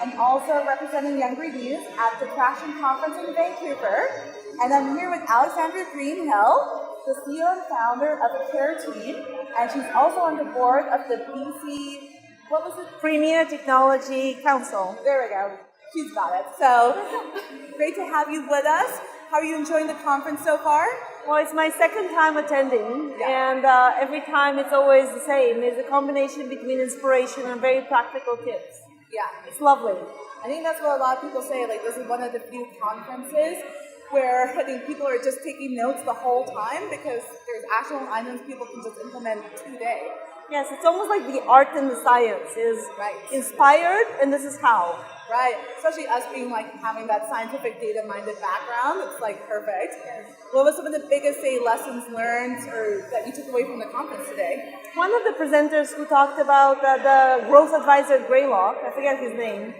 and also representing Youngry at the Traction Conference in Vancouver. And I'm here with Alexandra Greenhill, the CEO and founder of the CARE team, and she's also on the board of the BC, what was it? Premier Technology Council. There we go. She's got it. So great to have you with us. How are you enjoying the conference so far? Well, it's my second time attending, and every time it's always the same. It's a combination between inspiration and very practical tips. Yeah. It's lovely. I think that's what a lot of people say, like this is one of the few conferences where I think people are just taking notes the whole time because there's actual items people can just implement today. Yes, it's almost like the art and the science is inspired, and this is how. Right, especially us being like having that scientific data-minded background, it's like perfect. What was some of the biggest, say, lessons learned or that you took away from the conference today? One of the presenters who talked about the growth advisor at Greylock, I forget his name,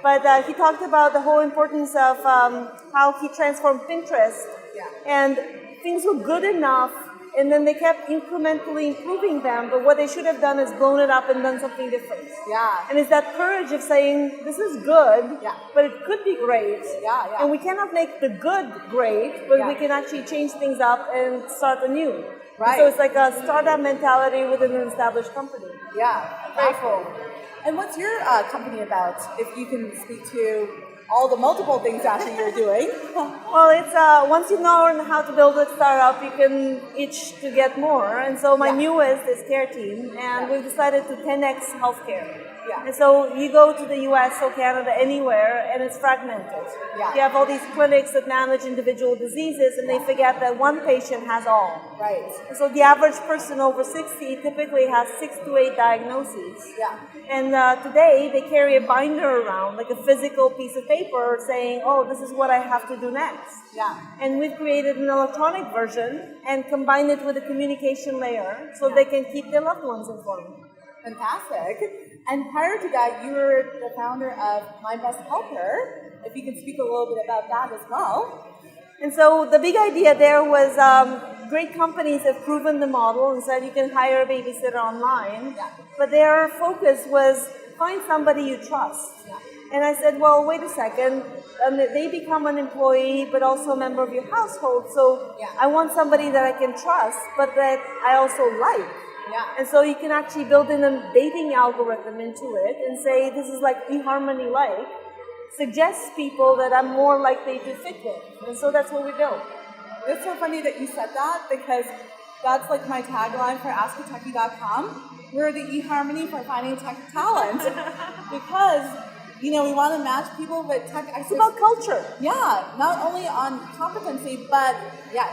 but he talked about the whole importance of how he transformed Pinterest, and things were good enough, and then they kept incrementally improving them, but what they should have done is blown it up and done something different. Yeah. And it's that courage of saying, this is good, but it could be great. And we cannot make the good great, but we can actually change things up and start anew. Right. So it's like a startup mentality within an established company. Yeah, very cool. And what's your company about, if you can speak to all the multiple things actually you're doing? Well, it's once you learn how to build a startup, you can itch to get more. And so my newest is CARE team, and we've decided to 10x healthcare. And so you go to the US or Canada, anywhere, and it's fragmented. You have all these clinics that manage individual diseases, and they forget that one patient has all. Right. And so the average person over 60 typically has 6 to 8 diagnoses. And today they carry a binder around, like a physical piece of paper, saying, oh, this is what I have to do next. And we've created an electronic version and combined it with a communication layer so they can keep their loved ones informed. Fantastic. And prior to that, you were the founder of My Best Helper. If you can speak a little bit about that as well. And so the big idea there was great companies have proven the model and said you can hire a babysitter online. But their focus was find somebody you trust. And I said, well, wait a second. They become an employee, but also a member of your household. So I want somebody that I can trust, but that I also like. And so you can actually build in a dating algorithm into it and say, this is like eHarmony like, suggests people that I'm more likely to fit with. And so that's what we built. It's so funny that you said that because that's like my tagline for AskATechie.com. We're the eHarmony for finding tech talent. Because, you know, we want to match people with tech experts. It's about culture. Yeah, not only on competency, but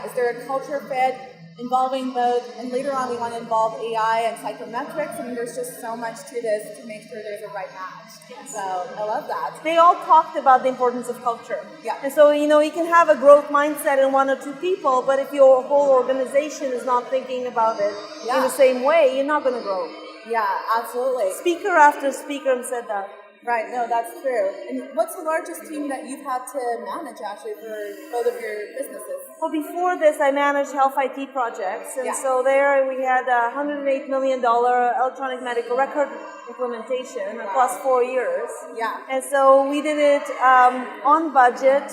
is there a culture fit? Involving both, and later on we want to involve AI and psychometrics. I mean, there's just so much to this to make sure there's a right match. So I love that. They all talked about the importance of culture. And so, you know, you can have a growth mindset in 1 or 2 people, but if your whole organization is not thinking about it in the same way, you're not going to grow. Yeah, absolutely. Speaker after speaker said that. Right, no, that's true. And what's the largest team that you've had to manage actually for both of your businesses? Well, before this, I managed health IT projects. And so there we had a $108 million electronic medical record implementation across 4 years. And so we did it on budget,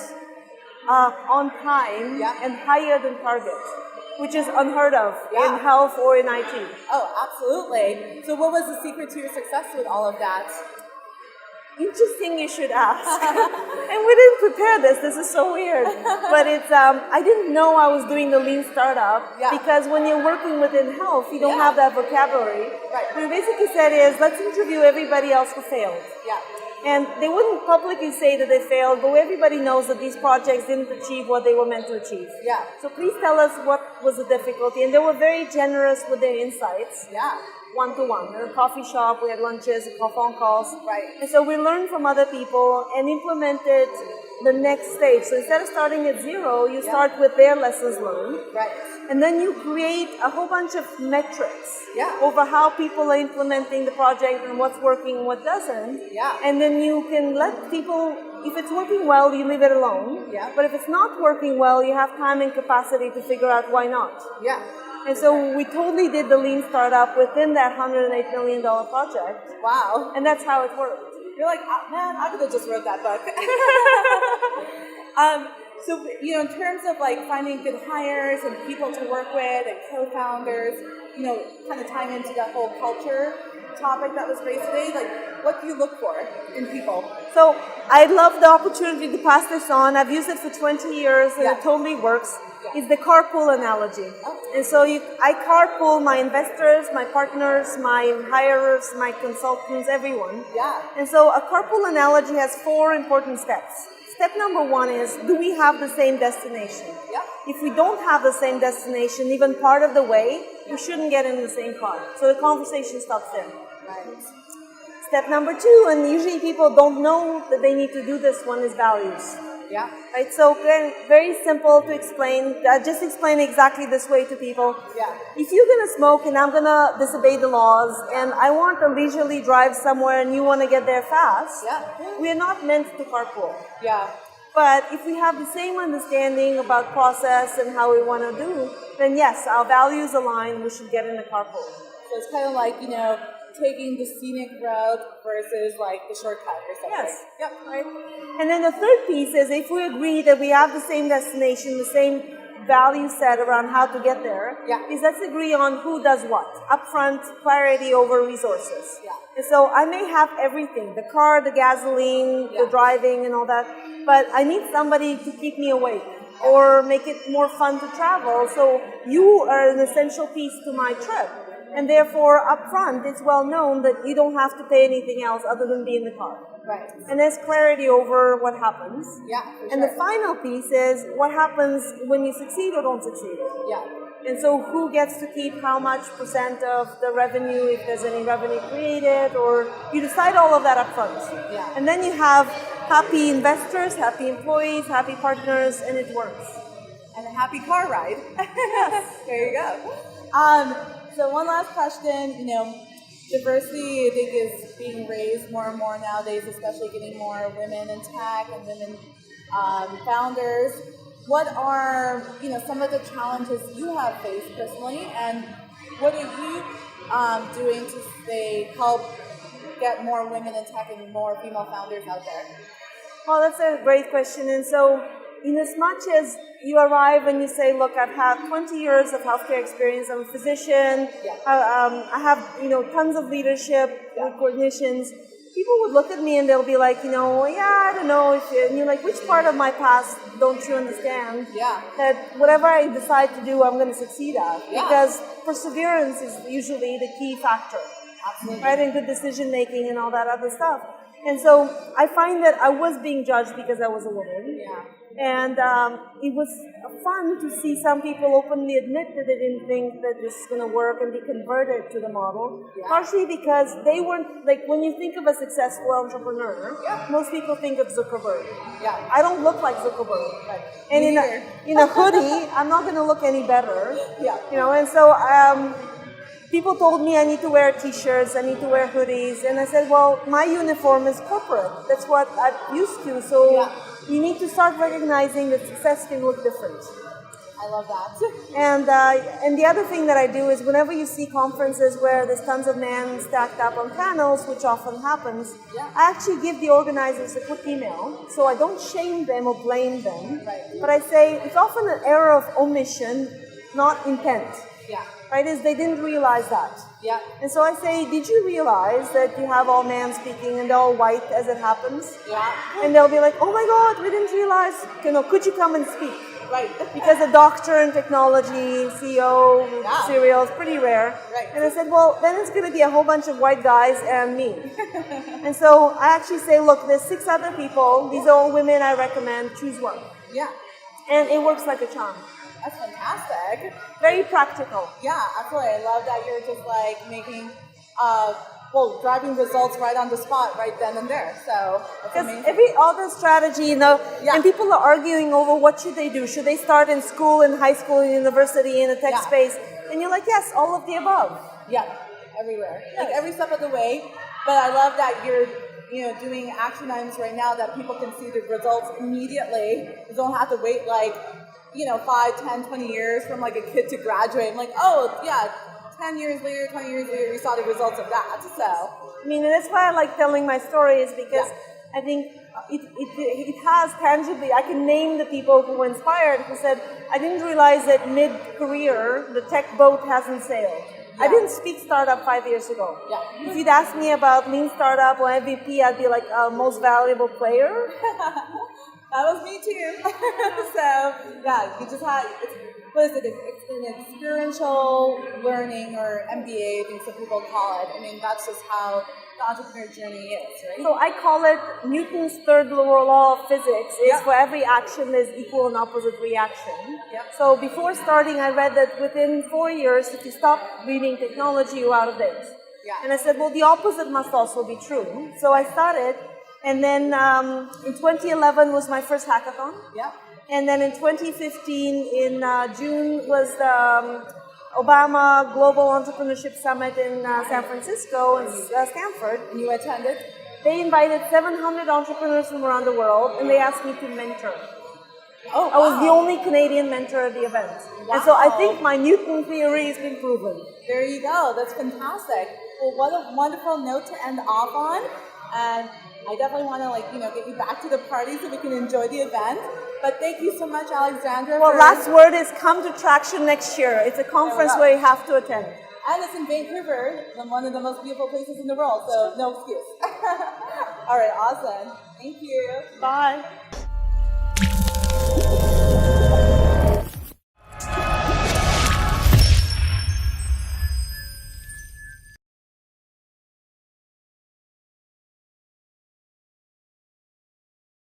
on time, and higher than target, which is unheard of in health or in IT. Oh, absolutely. So what was the secret to your success with all of that? Interesting you should ask. And we didn't prepare this. This is so weird. But it's, I didn't know I was doing the lean startup because when you're working within health, you don't have that vocabulary. What we basically said is, let's interview everybody else who failed. And they wouldn't publicly say that they failed, but everybody knows that these projects didn't achieve what they were meant to achieve. So please tell us what was the difficulty. And they were very generous with their insights. One-to-one. In a coffee shop, we had lunches, phone calls. And so we learned from other people and implemented the next stage. So instead of starting at 0, you start with their lessons learned. And then you create a whole bunch of metrics over how people are implementing the project and what's working and what doesn't. And then you can let people, if it's working well, you leave it alone. But if it's not working well, you have time and capacity to figure out why not. And so we totally did the lean startup within that $108 million project. Wow. And that's how it worked. You're like, oh, man, I could have just wrote that book. So, in terms of like finding good hires and people to work with and co-founders, kind of tying into that whole culture topic that was raised today, like what do you look for in people? So I love the opportunity to pass this on. I've used it for 20 years and it totally works. It's the carpool analogy. And so I carpool my investors, my partners, my hirers, my consultants, everyone. Yeah. And so a carpool analogy has 4 important steps. Step number 1 is, do we have the same destination? Yeah. If we don't have the same destination, even part of the way, we shouldn't get in the same car. So the conversation stops there. Right. Step number 2, and usually people don't know that they need to do this one, is values. Yeah. Right. So very simple to explain. Just explain exactly this way to people. Yeah. If you're gonna smoke and I'm gonna disobey the laws, and I want to leisurely drive somewhere and you want to get there fast, we are not meant to carpool. Yeah. But if we have the same understanding about process and how we want to do, then yes, our values align. We should get in the carpool. So it's kind of like taking the scenic route versus like the shortcut or something. Yes. Yep. Right. And then the third piece is if we agree that we have the same destination, the same value set around how to get there, is let's agree on who does what. Upfront clarity over resources. Yeah. And so I may have everything, the car, the gasoline, the driving and all that, but I need somebody to keep me awake or make it more fun to travel. So you are an essential piece to my trip. And therefore, up front, it's well known that you don't have to pay anything else other than be in the car. Right. And there's clarity over what happens. Yeah. And the final piece is what happens when you succeed or don't succeed. Yeah. And so who gets to keep how much % of the revenue, if there's any revenue created, or you decide all of that up front. Yeah. And then you have happy investors, happy employees, happy partners, and it works. And a happy car ride. There you go. So one last question, diversity I think is being raised more and more nowadays, especially getting more women in tech and women founders. What are, some of the challenges you have faced personally, and what are you doing to help get more women in tech and more female founders out there? Well, that's a great question. And so in as much as you arrive and you say, look, I've had 20 years of healthcare experience, I'm a physician, I have, tons of leadership recognitions, people would look at me and they'll be like, I don't know if you, and you're like, which part of my past don't you understand? Yeah. That whatever I decide to do, I'm going to succeed at. Yeah. Because perseverance is usually the key factor. Absolutely. Right? And good decision making and all that other stuff. And so I find that I was being judged because I was a woman. Yeah. And it was fun to see some people openly admit that they didn't think that this is going to work and be converted to the model. Yeah. Partially because they weren't, like when you think of a successful entrepreneur, most people think of Zuckerberg. Yeah. I don't look like Zuckerberg. Right. And in a hoodie, I'm not going to look any better. Yeah. And so people told me I need to wear t-shirts, I need to wear hoodies. And I said, well, my uniform is corporate. That's what I'm used to. So you need to start recognizing that success can look different. I love that. And the other thing that I do is whenever you see conferences where there's tons of men stacked up on panels, which often happens, I actually give the organizers a quick email. So I don't shame them or blame them. Right. But I say it's often an error of omission, not intent. Yeah. Right, is they didn't realize that. Yeah. And so I say, did you realize that you have all men speaking and they're all white as it happens? Yeah. And they'll be like, oh my God, we didn't realize. Could you come and speak? Right. Because a doctor in technology, CEO, serial is pretty rare. Right. And I said, well, then it's going to be a whole bunch of white guys and me. And so I actually say, look, there's 6 other people. These are all women I recommend. Choose one. Yeah. And it works like a charm. That's fantastic. Very practical. Yeah, absolutely. I love that you're just like making, driving results right on the spot, right then and there. So that's amazing. All the strategy, and people are arguing over what should they do. Should they start in school, in high school, in university, in the tech space? And you're like, yes, all of the above. Yeah, everywhere. Yes. Like every step of the way. But I love that you're doing action items right now that people can see the results immediately. You don't have to wait 5, 10, 20 years from like a kid to graduate. I'm like, 10 years later, 20 years later, we saw the results of that. So, I mean, and that's why I like telling my stories, because I think it has tangibly, I can name the people who were inspired, who said, I didn't realize that mid-career, the tech boat hasn't sailed. I didn't speak startup 5 years ago. Yeah. If you'd asked me about lean startup or MVP, I'd be like, most valuable player. That was me too. So, yeah, you just had, what is it? It's an experiential learning, or MBA, I think some people call it. I mean, that's just how the entrepreneur journey is, right? So I call it Newton's third law of physics is for every action there's equal and opposite reaction. So before starting, I read that within 4 years, if you stop reading technology, you're out of date. And I said, well, the opposite must also be true. So I started, and then in 2011 was my first hackathon. And then in 2015, in June, was the Obama Global Entrepreneurship Summit in San Francisco, in Stanford. And you attended? They invited 700 entrepreneurs from around the world, and they asked me to mentor. Oh, I was the only Canadian mentor at the event. And so I think my Newton theory has been proven. There you go. That's fantastic. Well, what a wonderful note to end off on. And I definitely want to, get you back to the party so we can enjoy the event. But thank you so much, Alexandra. Well, last word is come to Traction next year. It's a conference where you have to attend. And it's in Vancouver, one of the most beautiful places in the world, so no excuse. All right, awesome. Thank you. Bye.